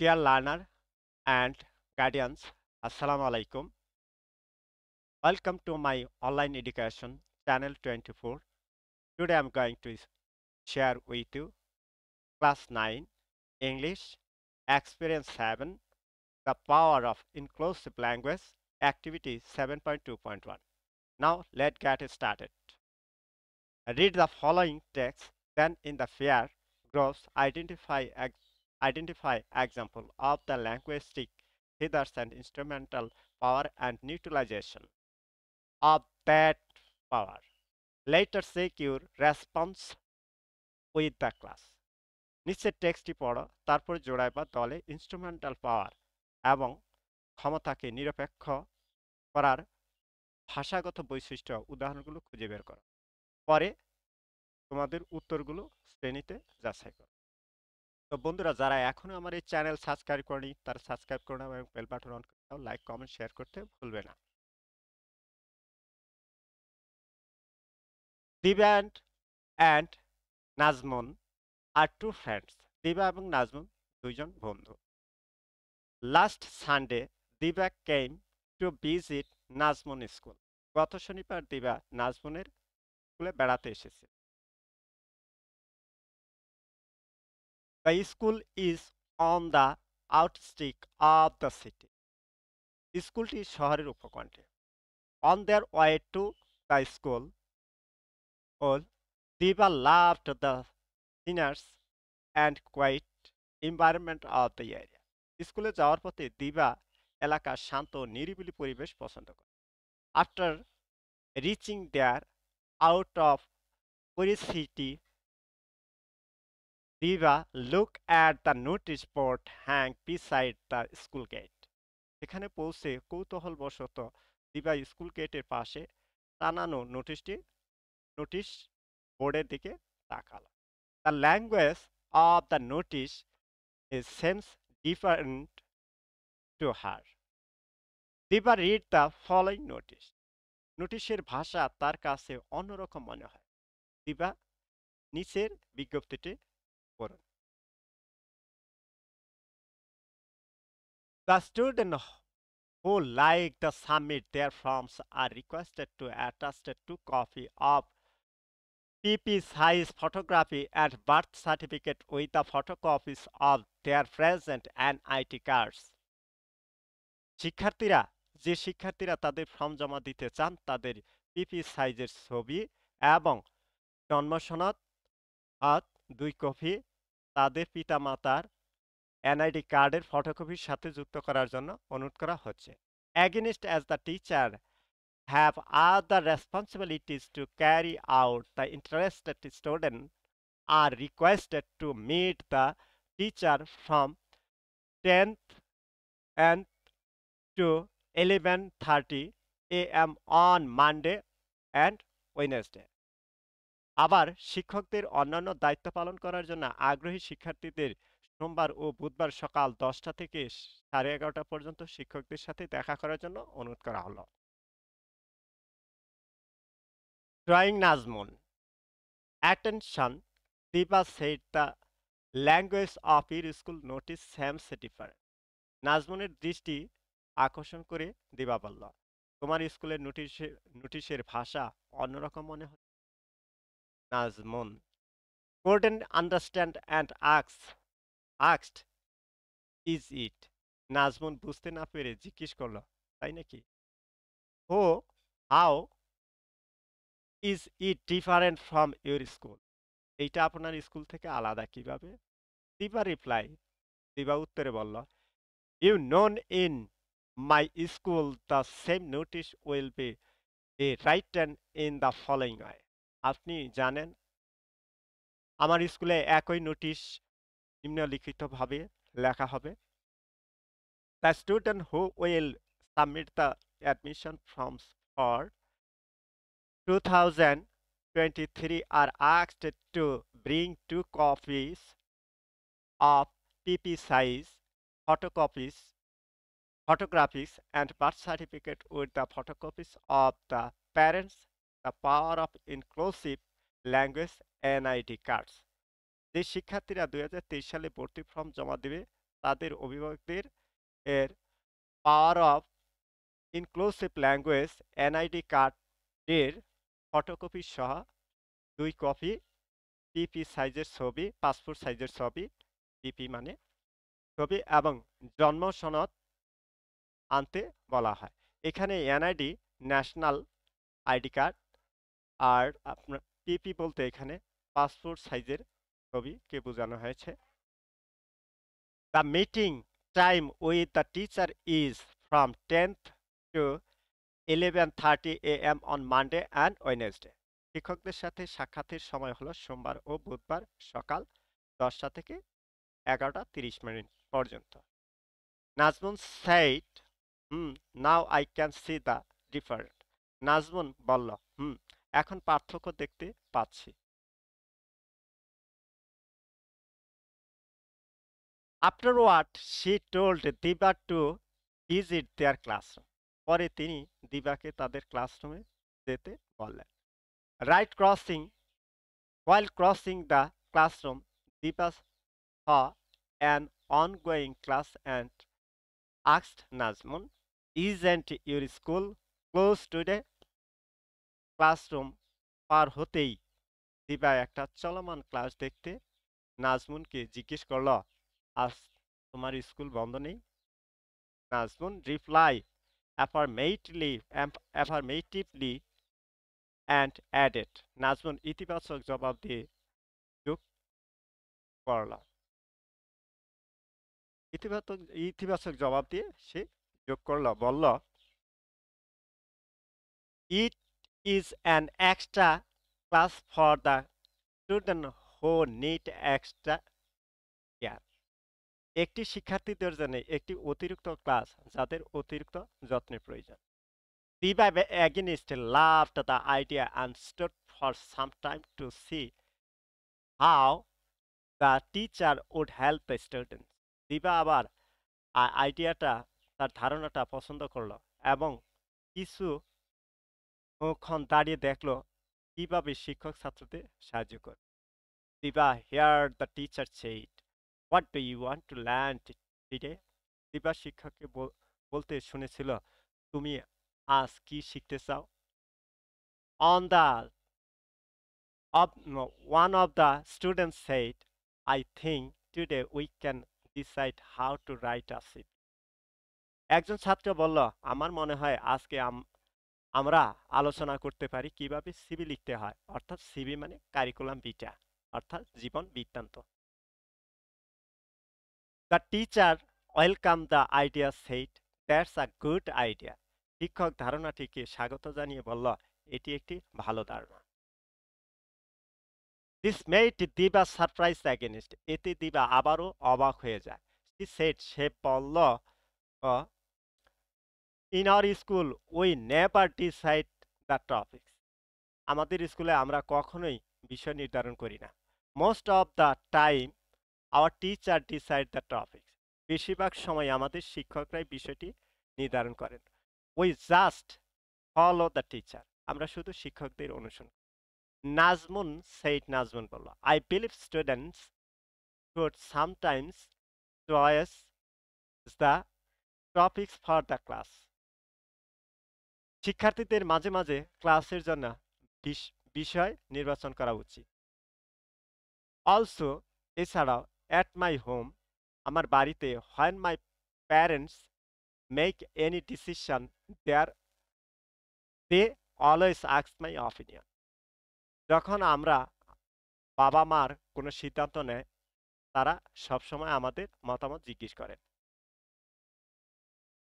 Dear learner and guardians, Assalamu alaikum. Welcome to my online education channel 24. Today I'm going to share with you class 9 English experience 7 the power of inclusive language activity 7.2.1. Now let's get started. Read the following text, then in the pair groups identify example of the linguistic feathers and instrumental power and neutralization of that power. Later check your response with the class. নিচের টেক্সটটি পড়ো, তারপর জোড়ায় বা দলে instrumental পাওয়ার এবং ক্ষমতাকে নিরপেক্ষ করার ভাষাগত বৈশিষ্ট্য উদাহরণগুলো খুঁজে বের করো। পরে তোমাদের উত্তরগুলো শ্রেণীতে যাচাই করো। তো বন্ধুরা, যারা এখনো আমার এই চ্যানেল সাবস্ক্রাইব করেনি তারা সাবস্ক্রাইব করে নাও এবং বেল বাটন অন করে দাও। লাইক কমেন্ট শেয়ার করতে ভুলবে না। দিবা and Nazmun are two friends. দিবা এবং নাজমুন দুইজন বন্ধু। Last Sunday, দিবা came to visit Nazmun school. গত শনিবার দিবা নাজমুনের স্কুলে বেড়াতে এসেছে। The school is on the outskirts of the city. স্কুলটি শহরের উপকণ্ঠে। On their way to the school, দিবা loved the scenes and quiet environment of the area. স্কুলে যাওয়ার পথে দিবা এলাকার শান্ত নিরিবিলি পরিবেশ পছন্দ করে। After reaching there, out of curiosity, দিবা look at the notice board hang beside the school gate. এখানে পৌঁছে কৌতূহলবশত দিবা স্কুল গেটের পাশে টানানো নোটিশ বোর্ডের দিকে তাকালো। The language of the notice is seems different to her. দিবা read the following notice. নোটিশের ভাষা তার কাছে অন্যরকম মনে হয়। দিবা নিচের বিজ্ঞপ্তিটি পড়ুন। The students who like the submit their forms are requested to attach 2 copies of PP size photography and birth certificate with the photocopies of their present NIT cards. যে শিক্ষার্থীরা তাদের ফর্ম জমা দিতে চান তাদের পিপি সাইজের ছবি এবং জন্ম সনদ 2 কপি তাদের পিতামাতার এনআইডি কার্ডের ফটোকপির সাথে যুক্ত করার জন্য অনুরোধ করা হচ্ছে। Against as the teacher have other responsibilities to carry out, the interested student are requested to meet the teacher from 10th and to 11:30 a.m. on Monday and Wednesday. আবার শিক্ষকদের অন্যান্য দায়িত্ব পালন করার জন্য আগ্রহী শিক্ষার্থীদের সোমবার ও বুধবার সকাল 10টা থেকে 11:30 পর্যন্ত শিক্ষকদের সাথে দেখা করার জন্য অনুরোধ করা হলো। Drawing Nazmun. Attention, Diba said the language of your school notice seems different. নাজমুনের দৃষ্টি আকর্ষণ করে দিবা বলল, তোমার স্কুলের নোটিশের ভাষা অন্যরকম মনে হচ্ছে। Nazmun couldn't understand and asked is it. Nazmun বুঝতে না পেরে জিজ্ঞেস করলো, তাই নাকি? How is it different from your school? এইটা আপনার স্কুল থেকে আলাদা কিভাবে? দিবা রিপ্লাই, দিবা উত্তরে বলল, you known in my school the same notice will be written in the following way. আপনি জানেন আমার স্কুলে একই নোটিশ নিম্নলিখিতভাবে লেখা হবে। The student who will submit the admission forms for 2023 are asked to bring 2 copies of PP size photographies and birth certificate with the photocopies of the parents, the power of inclusive language NID cards. যে শিক্ষার্থীরা 2023 সালে ভর্তি form জমা দেবে তাদের অভিভাবকদের এর power of inclusive language NID কার্ডের ফটোকপি সহ 2 কপি পিপি সাইজের ছবি, পাসপোর্ট সাইজের ছবি, পিপি মানে ছবি এবং জন্ম সনদ আনতে বলা হয়। এখানে এনআইডি ন্যাশনাল আইডি কার্ড আর আপনার পিপি বলতে এখানে পাসপোর্ট সাইজের ছবিকে বোঝানো হয়েছে। The meeting time with the teacher is from 10th to 11:30 AM on Monday and Wednesday. শিক্ষকদের সাথে সাক্ষাতের সময় হলো সোমবার ও বুধবার সকাল 10টা থেকে 11:30 পর্যন্ত। Nazmun said, now I can see the difference. Nazmun বলল, এখন পার্থক্য দেখতে পাচ্ছি। Afterward, she told Diba to visit their classroom. পরে তিনি দিবাকে তাদের ক্লাসরুমে যেতে বললেন। While crossing the classroom, Diba saw an ongoing class and asked Nazmun, "Isn't your school closed today?" Classroom পার হতেই দিবা একটা চলমান ক্লাস দেখতে নাজমুনকে জিজ্ঞেস করল, আজ তোমার স্কুল বন্ধ নেই? Nazmun reply affirmatively and added. Nazmun ইতিবাচক জবাব দিয়ে যোগ করল। ইতিবাচক জবাব দিয়ে সে যোগ করল, বলল, It is an extra class for the student who need extra care. একটি শিক্ষার্থীদের জন্য একটি অতিরিক্ত ক্লাস যাদের অতিরিক্ত যত্নের প্রয়োজন। Diba against laughed at the idea and stood for some time to see how the teacher would help the students. দিবা আবার আইডিয়াটা তার ধারণাটা পছন্দ করলো এবং কিছুক্ষণ দাঁড়িয়ে দেখলো কিভাবে শিক্ষক ছাত্রদের সাহায্য করে। দিবা heard the teacher said, "What do you want to learn today?" দিবা শিক্ষককে বলতে শুনেছিল, তুমি আজ কি শিখতে চাও? One of the students said, I think today we can decide how to write a CV. একজন ছাত্র বলল, আমার মনে হয় আজকে আমরা আলোচনা করতে পারি কিভাবে সিভি লিখতে হয়, অর্থাৎ সিভি মানে কারিকুলাম ভিটা, অর্থাৎ জীবন বৃত্তান্ত। The teacher welcomed the idea, said, "That's a good idea." শিক্ষক ধারণাটিকে স্বাগত জানিয়ে বলল, এটি একটি ভালো ধারণা। This made Diba surprised against. এতে দিবা আবারও অবাক হয়ে যায়। She said, সে বলল, in our school we never decide the topics. আমাদের স্কুলে আমরা কখনোই বিষয় নির্ধারণ করি না। Most of the time our teacher decide the topics. বেশিরভাগ সময় আমাদের শিক্ষকরাই বিষয়টি নির্ধারণ করেন। We just follow the teacher. আমরা শুধু শিক্ষকদের অনুসরণ। Nazmun said, Nazmun বলল, I believe students should sometimes choose the topics for the class. শিক্ষার্থীদের মাঝে মাঝে ক্লাসের জন্য বিষয় নির্বাচন করা উচিত। Also, এছাড়াও at my home, আমার বাড়িতে, when my parents make any decision there, they always ask my opinion. যখন আমরা বাবা মার কোনো সিদ্ধান্ত নেয় তারা সবসময় আমাদের মতামত জিজ্ঞেস করেন।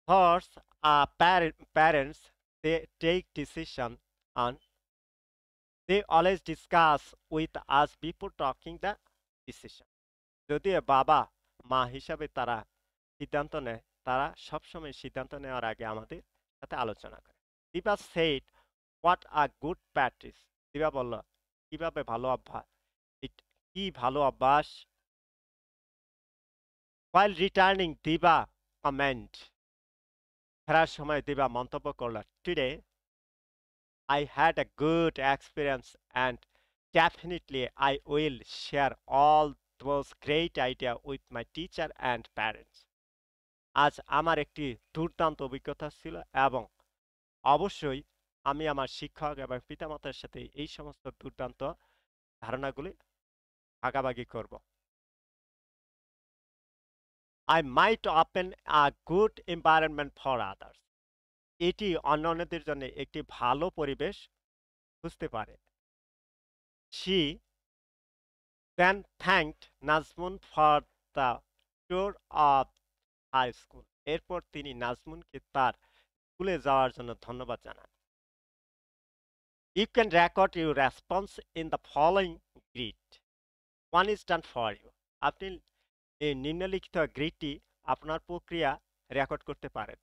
Thus, parents they take decision and they always discuss with us before taking the decision. যদিও বাবা মা হিসাবে তারা সিদ্ধান্ত নেয়, তারা সবসময় সিদ্ধান্ত নেওয়ার আগে আমাদের সাথে আলোচনা করে। দিবা said, what a good practice. দিবা বলল, কিভাবে ভালো অভ্যাস, কি ভালো অভ্যাস। While returning, দিবা comment. ফেরার সময় দিবা মন্তব্য করল, Today I had a good experience and definitely I will share all those great idea with my teacher and parents. আজ আমার একটি দুর্দান্ত অভিজ্ঞতা ছিল এবং অবশ্যই আমি আমার শিক্ষক এবং পিতামাতার সাথে এই সমস্ত দুর্দান্ত ধারণাগুলি ভাগাভাগি করব। I might open a good environment for others. এটি অন্যান্যদের জন্য একটি ভালো পরিবেশ খুঁজতে পারে। She then thanked Nazmun for the tour of her school. এরপর তিনি নাজমুনকে তার স্কুলে যাওয়ার জন্য ধন্যবাদ জানান। You can record your response in the following grid. One is done for you. আপনি এই নিম্নলিখিত গ্রিডটি আপনার প্রক্রিয়া রেকর্ড করতে পারেন।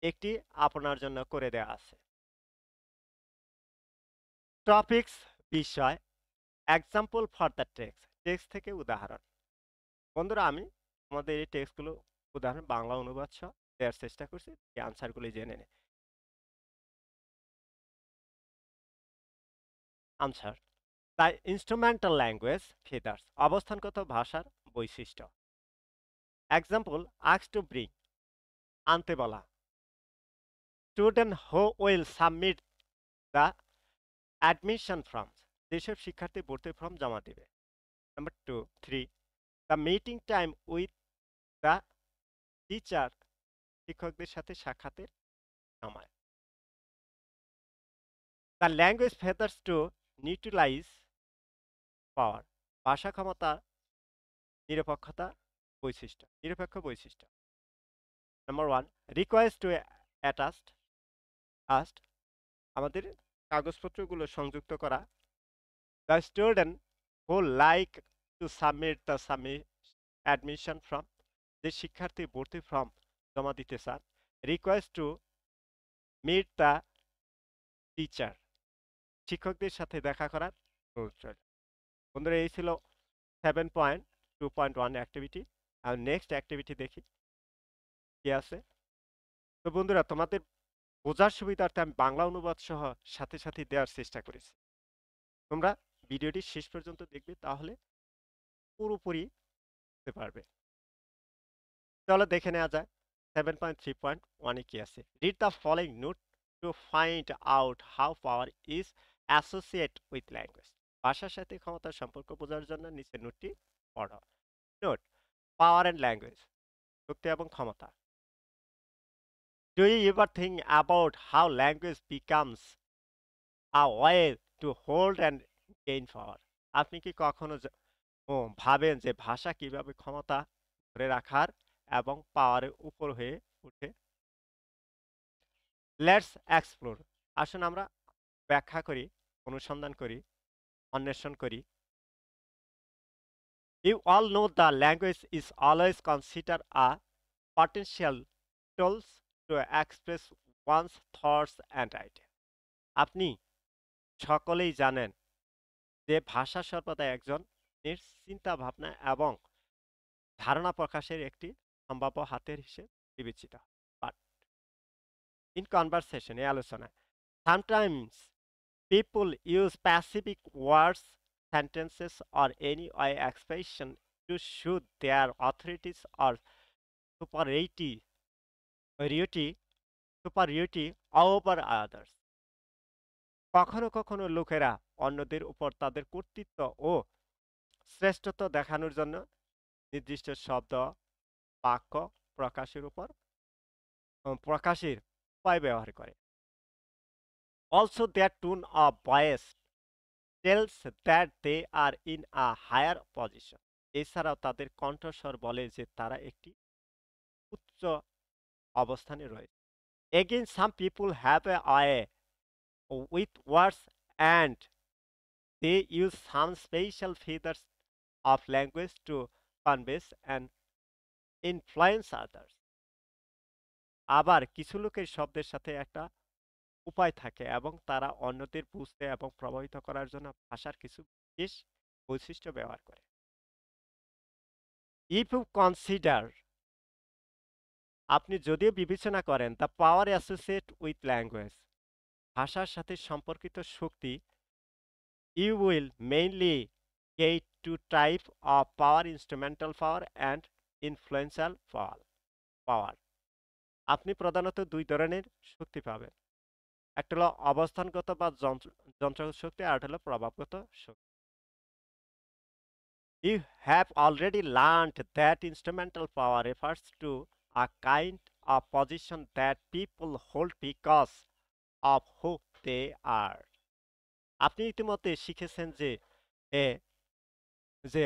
একটি আপনার জন্য করে দেওয়া আছে। টপিকস বিষয়, example for the text, text থেকে উদাহরণ। বন্ধুরা আমি আমাদের এই টেক্সটগুলো উদাহরণ বাংলা অনুবাদ সহ দেওয়ার চেষ্টা করছি, এই আনসারগুলি জেনে নে। Answer, the instrumental language features, অবস্থানগত ভাষার বৈশিষ্ট্য। এক্সাম্পল, আস্ক টু ব্রিং, আনতে বলা। Student who will submit the admission forms, যেসব শিক্ষার্থী ভর্তি ফর্ম জমা দেবে। Number 2, 3, the meeting time with the teacher, শিক্ষকদের সাথে সাক্ষাতের সময়। The language features to neutralise power, ভাষা ক্ষমতা নিরপেক্ষতা বৈশিষ্ট্য, নিরপেক্ষ বৈশিষ্ট্য। নাম্বার 1, রিকোয়েস্ট টু অ্যাটাস্ট, আস্ট, আমাদের কাগজপত্রগুলো সংযুক্ত করা। The student who like to submit the admission form, যে শিক্ষার্থী ভর্তি ফর্ম জমা দিতে চান। Request to meet the teacher, শিক্ষকদের সাথে দেখা করার অনুরোধ। বন্ধুরা এই ছিল 7.2.1 অ্যাক্টিভিটি। আর নেক্সট অ্যাক্টিভিটি দেখি কি আছে। তো বন্ধুরা তোমাদের বোঝার সুবিধার্থে আমি বাংলা অনুবাদ সহ সাথে সাথে দেওয়ার চেষ্টা করেছি। তোমরা ভিডিওটি শেষ পর্যন্ত দেখবে, তাহলে পুরোপুরি বুঝতে পারবে। চলো দেখে নেওয়া যায় 7.3.1 এ কি আছে। Read the following note to find out how power is associate with language, ভাষার সাথে ক্ষমতার সম্পর্ক বোঝার জন্য নিচে নোটটি পড়ো। নোট, পাওয়ার অ্যান্ড ল্যাঙ্গুয়েজ, শক্তি এবং ক্ষমতা। Do you ever think about how language becomes a way to hold and gain power? আপনি কি কখনো ভাবেন যে ভাষা কিভাবে ক্ষমতা ধরে রাখার এবং পাওয়ারের উপর হয়ে ওঠে? লেটস এক্সপ্লোর, আসুন আমরা ব্যাখ্যা করি, অনুসন্ধান করি, অন্বেষণ করি। You all know the language is always considered a potential tools to express one's thoughts and ideas. আপনি সকলেই জানেন যে ভাষা সর্বদা একজনের চিন্তা ভাবনা এবং ধারণা প্রকাশের একটি সম্ভাব্য হাতের হিসেবে বিবেচিত। বাট ইন কনভারসেশন, এই আলোচনায় sometimes people use specific words, sentences or any way expression to show their authorities or superiority superiority over others. কখনো কখনো লোকেরা অন্যদের উপর তাদের কর্তৃত্ব ও শ্রেষ্ঠত্ব দেখানোর জন্য নির্দিষ্ট শব্দ, বাক্য প্রকাশের উপায় ব্যবহার করে। Also, their tone of voice tells that they are in a higher position. এছাড়াও তাদের কণ্ঠস্বর বলে যে তারা একটি উচ্চ অবস্থানে রয়েছে। Again, some people have a way with words and they use some special features of language to convey and influence others. আবার কিছু লোকের শব্দের সাথে একটা উপায় থাকে এবং তারা অন্যদের বুঝতে এবং প্রভাবিত করার জন্য ভাষার কিছু বিশেষ বৈশিষ্ট্য ব্যবহার করে। If you consider, আপনি যদিও বিবেচনা করেন the power associate with language, ভাষার সাথে সম্পর্কিত শক্তি, you will mainly এই two type of power, instrumental power and influential power. আপনি প্রধানত দুই ধরনের শক্তি পাবেন। একটা হলো অবস্থানগত বা যন্ত্র শক্তি, আর একটা হলো প্রভাবগত শক্তি। You have already learned that instrumental power refers to a kind of position that people hold because of who they are. আপনি ইতিমধ্যে শিখেছেন যে এ, যে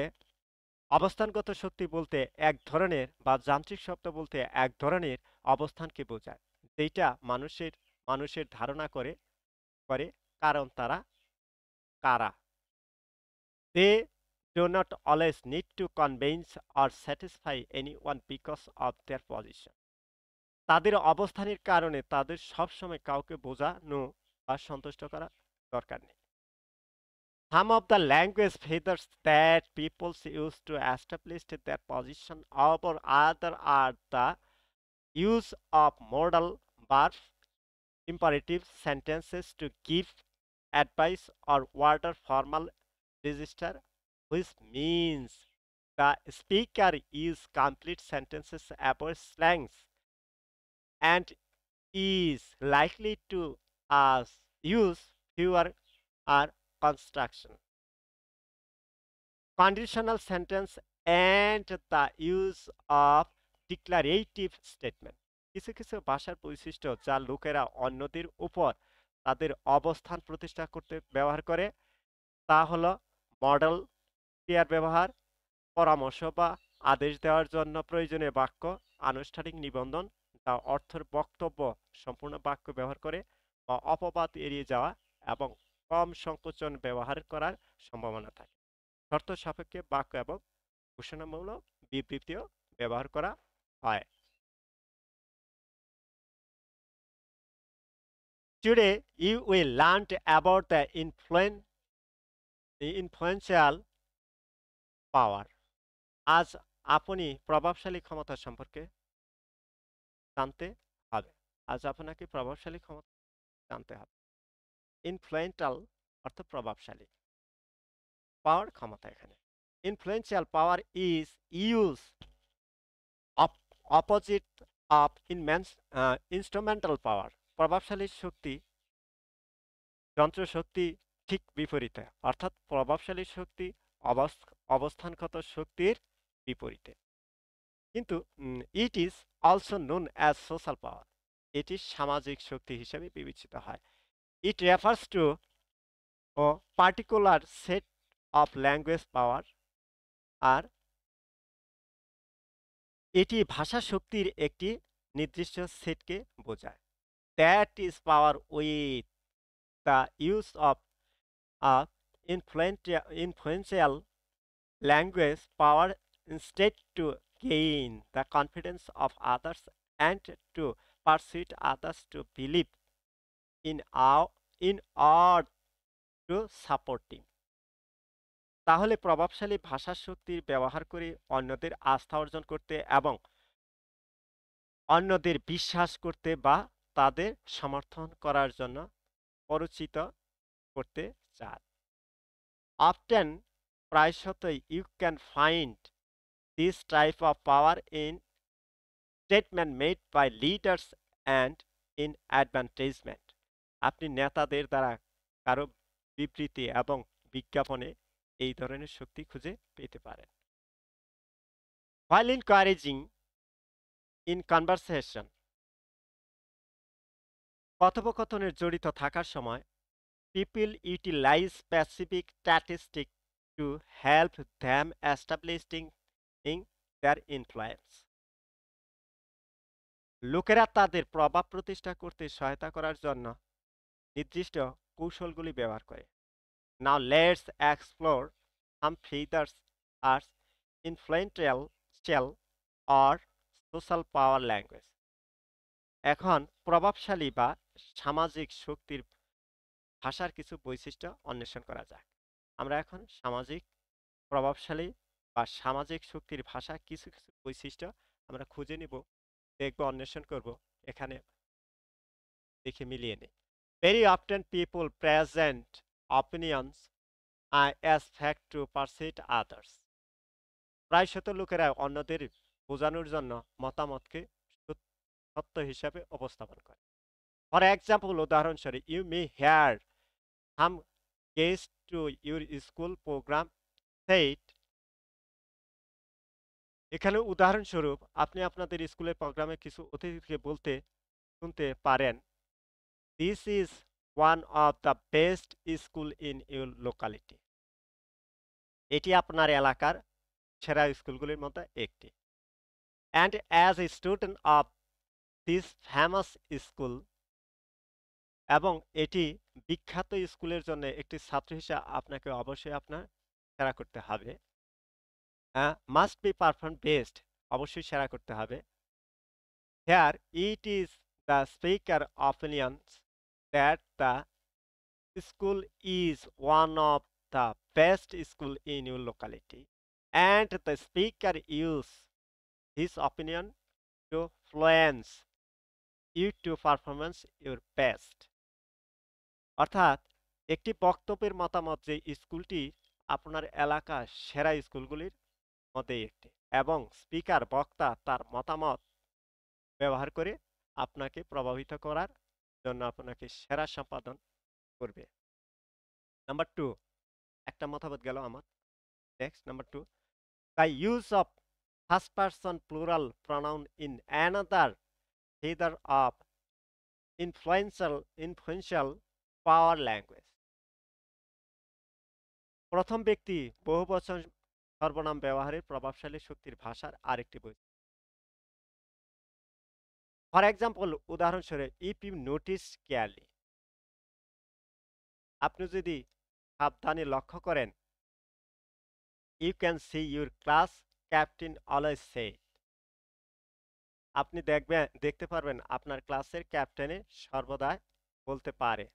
অবস্থানগত শক্তি বলতে এক ধরনের, বা যান্ত্রিক শব্দ বলতে এক ধরনের অবস্থানকে বোঝায়, যেটা মানুষের ধারণা করে করে কারণ তারা কারা। They do not always need to convince or satisfy anyone because of their position. তাদের অবস্থানের কারণে তাদের সবসময় কাউকে বোঝানো বা সন্তুষ্ট করা দরকার নেই। Some of the language feathers that people use to establish their position over other are the use of modal verbs, imperative sentences to give advice, or word formal register, which means the speaker use complete sentences, avoid slangs, and is likely to use fewer or construction, conditional sentence, and the use of declarative statement. কিছু কিছু ভাষার বৈশিষ্ট্য যা লোকেরা অন্যদের উপর তাদের অবস্থান প্রতিষ্ঠা করতে ব্যবহার করে, তা হলো মডেল ক্রিয়ার ব্যবহার, পরামর্শ বা আদেশ দেওয়ার জন্য প্রয়োজনীয় বাক্য, আনুষ্ঠানিক নিবন্ধন যা অর্থের বক্তব্য সম্পূর্ণ বাক্য ব্যবহার করে, বা অপবাদ এড়িয়ে যাওয়া এবং কম সংকোচন ব্যবহার করার সম্ভাবনা থাকে। শর্ত সাপেক্ষে বাক্য এবং ঘোষণামূলক বিবৃতিও ব্যবহার করা হয়। Today you will learn about the influential power. আজ আপনি প্রভাবশালী ক্ষমতা সম্পর্কে জানতে হবে। আজ আপনাকে প্রভাবশালী ক্ষমতা জানতে হবে। ইনফ্লুয়েন্টাল অর্থ প্রভাবশালী, পাওয়ার ক্ষমতা। এখানে influential power is use opposite of instrumental পাওয়ার। প্রভাবশালী শক্তি যন্ত্র শক্তি ঠিক বিপরীতে, অর্থাৎ প্রভাবশালী শক্তি অবস্থানগত শক্তির বিপরীতে। কিন্তু it is also known as social power. এটি সামাজিক শক্তি হিসেবে বিবেচিত হয়। It refers to a particular set of language power, আর এটি ভাষা শক্তির একটি নির্দিষ্ট সেটকে বোঝায়। That is power with the use of influential language power instead to gain the confidence of others and to persuade others to believe in order to support him. তাহলে প্রভাবশালী ভাষা শক্তির ব্যবহার করে অন্যদের আস্থা অর্জন করতে এবং অন্যদের বিশ্বাস করতে বা তাদের সমর্থন করার জন্য পরিচিত করতে চান। Often, প্রায়শতই you can find this type of power in statement made by leaders and in advertisement. আপনি নেতাদের দ্বারা কারো বিবৃতি এবং বিজ্ঞাপনে এই ধরনের শক্তি খুঁজে পেতে পারেন। While encouraging in conversation, কথোপকথনের জড়িত থাকার সময় people utilize specific statistics to help them establishing their influence. লোকেরা তাদের প্রভাব প্রতিষ্ঠা করতে সহায়তা করার জন্য নির্দিষ্ট কৌশলগুলি ব্যবহার করে। Now let's explore some features as influential or social power language. এখন প্রভাবশালী বা সামাজিক শক্তির ভাষার কিছু বৈশিষ্ট্য অন্বেষণ করা যাক। আমরা এখন সামাজিক প্রভাবশালী বা সামাজিক শক্তির ভাষা কিছু কিছু বৈশিষ্ট্য আমরা খুঁজে নিব, দেখব, অন্বেষণ করব, এখানে দেখে মিলিয়ে নিই। Very often people present opinions as fact to persuade others. প্রায়শত লোকেরা অন্যদের বোঝানোর জন্য মতামতকে সত্য হিসাবে উপস্থাপন করে। ফর এক্সাম্পল, উদাহরণস্বরূপ, you may hear some guest to your school program said. এখানে উদাহরণস্বরূপ আপনি আপনাদের স্কুলের প্রোগ্রামে কিছু অতিথিকে বলতে শুনতে পারেন, this is one of the best school in your locality. এটি আপনার এলাকার সেরা স্কুলগুলির মধ্যে একটি। And as a student of this famous school, এবং এটি বিখ্যাত স্কুলের জন্য একটি ছাত্র হিসেবে আপনাকে অবশ্যই আপনার সেরা করতে হবে। মাস্ট বি পারফর্ম বেস্ট, অবশ্যই সেরা করতে হবে। Here it is the speaker opinions that the school is one of the best school in your locality, and the speaker use his opinion to fluence you to performance your best. অর্থাৎ একটি বক্তব্যের মতামত যে স্কুলটি আপনার এলাকার সেরা স্কুলগুলির মধ্যে একটি, এবং স্পিকার বক্তা তার মতামত ব্যবহার করে আপনাকে প্রভাবিত করার জন্য আপনাকে সেরা সম্পাদন করবে। নাম্বার 2, একটা মতামত গেল আমার। Next, number 2, the use of first person plural pronoun in another figure of influential power language. প্রথম ব্যক্তি বহুবচন সর্বনাম ব্যবহারের প্রভাবশালী শক্তির ভাষার আরেকটি বই। ফর এক্সাম্পল, উদাহরণস্বরূপ, ইফ ইউ নোটিস কেয়ারলি, আপনি যদি সাবধানে লক্ষ্য করেন, you can see your class captain always say, আপনি দেখতে পারবেন আপনার ক্লাসের ক্যাপ্টেনে সর্বদা বলতে পারে,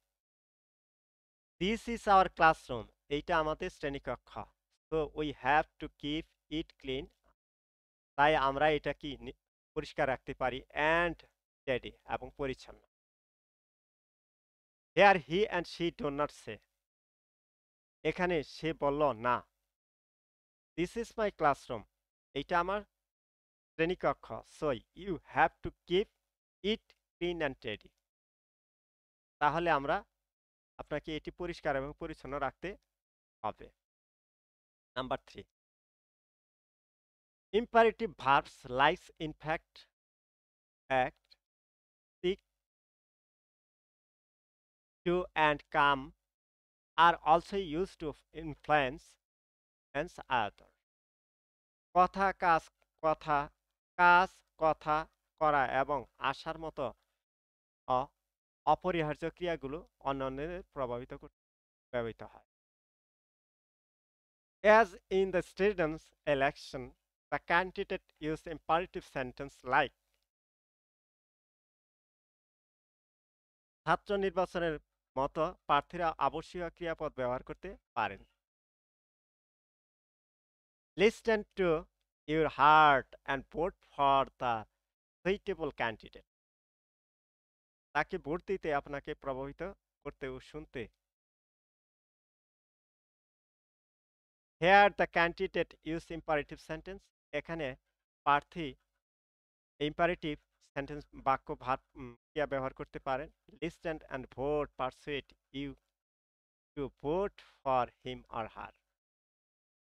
দিস ইজ আওয়ার ক্লাসরুম, এইটা আমাদের শ্রেণীকক্ষ, so we have to keep it clean, তাই আমরা এটা কি পরিষ্কার রাখতে পারি, অ্যান্ড টেডি, এবং পরিচ্ছন্ন। Here he and she do not say, এখানে সে বলল না, দিস ইজ মাই ক্লাসরুম, এইটা আমার শ্রেণীকক্ষ, so you have to keep it clean and tidy, তাহলে আপনাকে এটি পরিষ্কার এবং পরিচ্ছন্ন রাখতে হবে। Number 3, imperative verbs like in fact, act, speak, to and come are also used to influence other. কথা, কাজ, কথা, কাজ, কথা, করা এবং আসার মতো অপরিহার্য ক্রিয়াগুলো অন্যদের প্রভাবিত করতে ব্যবহৃত হয়। As in the students' election, the candidate used imperative sentence like, ছাত্র নির্বাচনের মতো প্রার্থীরা আবশ্যকীয় ক্রিয়াপদ ব্যবহার করতে পারেন। Listen to your heart and vote for the suitable candidate. তাকে ভোট দিতে আপনাকে প্রভাবিত করতে ও শুনতে। Here the candidate use imperative sentence, এখানে প্রার্থী imperative sentence বাক্য ক্রিয়া ব্যবহার করতে পারেন। Listen and vote persuade you to vote for him or her,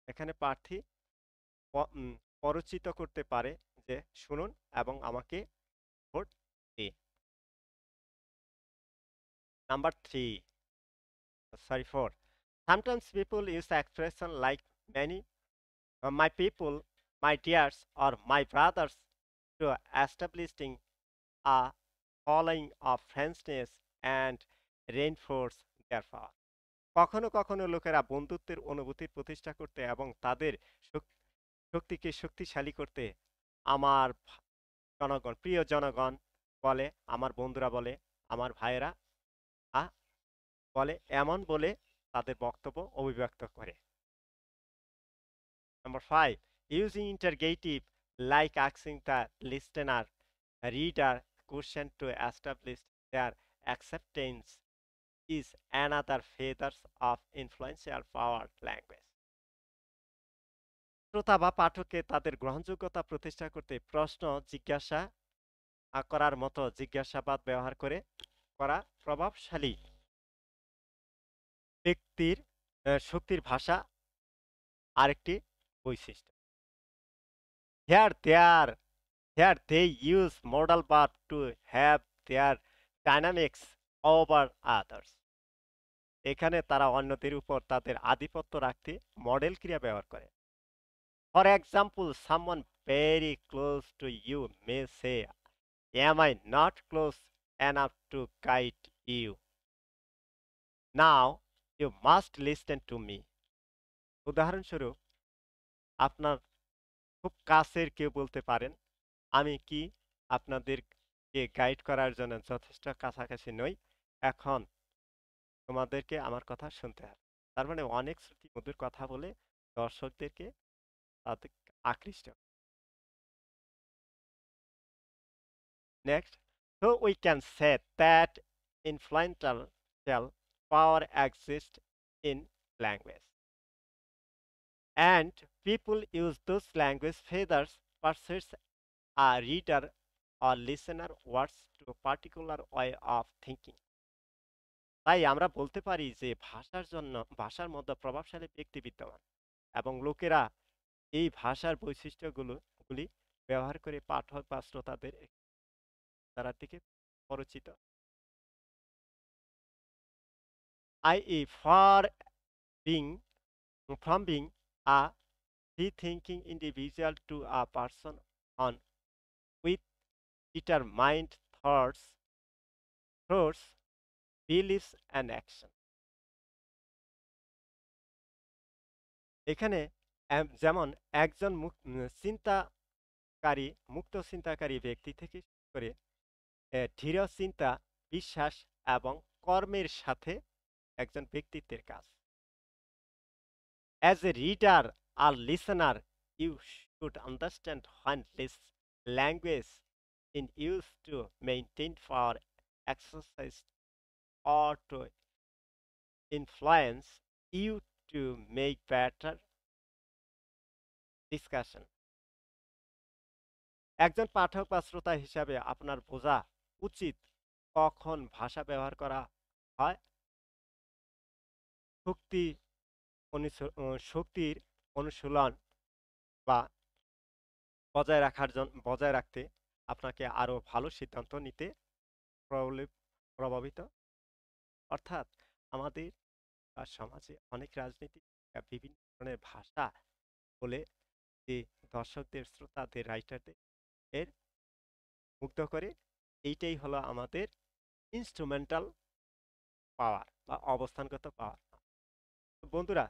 এখানে প্রার্থী পরিচিত করতে পারে যে শুনুন এবং আমাকে ভোট দিন। Number 4, sometimes people use the expression like many, my people, my dears, or my brothers to establishing a following of friendliness and reinforce their power. কখনো কখনো লোকেরা বন্ধুত্বের অনুভূতির প্রতিষ্ঠা করতে এবং তাদের শক্তিকে শক্তিশালী করতে আমার জনগণ, প্রিয় জনগণ বলে, আমার বন্ধুরা বলে, আমার ভাইয়েরা বলে, এমন বলে তাদের বক্তব্য অভিব্যক্ত করে। Number 5, using interrogative like asking the listener, reader question to establish their acceptance is another feathers of influential power language. শ্রোতা বা পাঠককে তাদের গ্রহণযোগ্যতা প্রতিষ্ঠা করতে প্রশ্ন জিজ্ঞাসা করার মতো জিজ্ঞাসাবাদ ব্যবহার করা প্রভাবশালী ব্যক্তির শক্তির ভাষা আরেকটি বৈশিষ্ট্য। Here they are, here they use modal verb to have their dynamics over others. এখানে তারা অন্যদের উপর তাদের আধিপত্য রাখতে মডেল ক্রিয়া ব্যবহার করে। For example, someone very close to you may say, "Am I not close enough to guide you? Now you must listen to me." উদাহরণস্বরূপ, আপনার খুব কাছের কেউ বলতে পারেন, আমি কি আপনাদেরকে গাইড করার জন্য যথেষ্ট কাছাকাছি নই? এখন তোমাদেরকে আমার কথা শুনতে হবে। তার মানে অনেক শ্রুতি মধুর কথা বলে দর্শকদেরকে তাদের আকৃষ্ট। Next, so we can say that influential power exists in language, and people use those language feathers persuade a reader or listener words to a particular way of thinking. তাই আমরা বলতে পারি যে ভাষার মধ্যে প্রভাবশালী ব্যক্তি বিদ্যমান এবং লোকেরা এই ভাষার গুলি ব্যবহার করে পাঠক বা শ্রোতাদের তারার দিকে পরিচিত। i.e. being from being a free thinking individual to a person on with determined thoughts, beliefs and action. এখানে যেমন একজন মুক্ত চিন্তাকারী ব্যক্তি থেকে শুরু করে দৃঢ় চিন্তা, বিশ্বাস এবং কর্মের সাথে একজন ব্যক্তিত্বের কাজ। As a reader or listener, you should understand when this language is used to maintain power, exercise, or to influence you to make better discussion. একজন পাঠক বা শ্রোতা হিসাবে আপনার বোঝা উচিত কখন ভাষা ব্যবহার করা হয় শক্তির অনুশীলন বা বজায় রাখতে আপনাকে আরো ভালো সিদ্ধান্ত নিতে প্রভাবিত। অর্থাৎ আমাদের সমাজে অনেক রাজনীতি বিভিন্ন ধরনের ভাষা বলে যে দর্শকদের, শ্রোতাদের, রাইটারদের এর মুগ্ধ করে। এইটাই হলো আমাদের ইনস্ট্রুমেন্টাল পাওয়ার বা অবস্থানগত পাওয়ার। বন্ধুরা,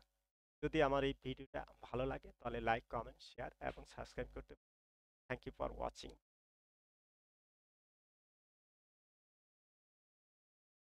যদি আমার এই ভিডিওটা ভালো লাগে তাহলে লাইক, কমেন্ট, শেয়ার এবং সাবস্ক্রাইব করতে। Thank you for watching.